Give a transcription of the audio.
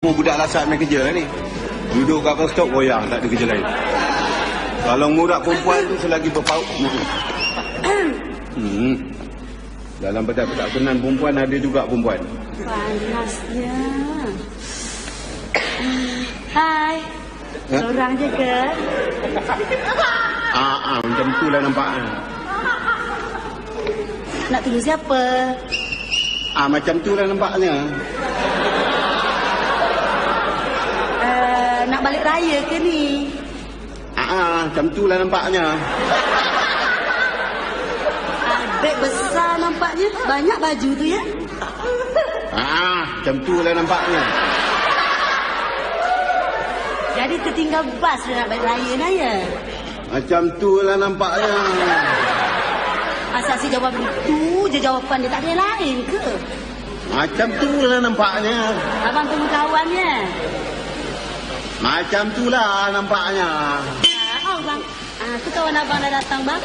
Budak lasak main kerja ni. Duduk kat bus stop goyang, tak ada kerja lain. Kalau murid perempuan tu selagi berpaut. Dalam pedak-pedak kenan perempuan ada juga perempuan. Panasnya. Hai. Seorang je ke? Macam tu lah nampaknya. Nak tunggu siapa? Macam tu lah nampaknya. Nak balik raya ke ni? Macam tu lah nampaknya. Beg besar nampaknya. Banyak baju tu ya? Macam tu lah nampaknya. Jadi tertinggal bas nak balik raya nak ya? Macam tu lah nampaknya. Asal si jawab itu je jawapan dia, tak ada yang lain ke? Macam tu lah nampaknya. Abang tunggu kawannya. Macam tu lah nampaknya. Bang. Tu kawan abang dah datang bang.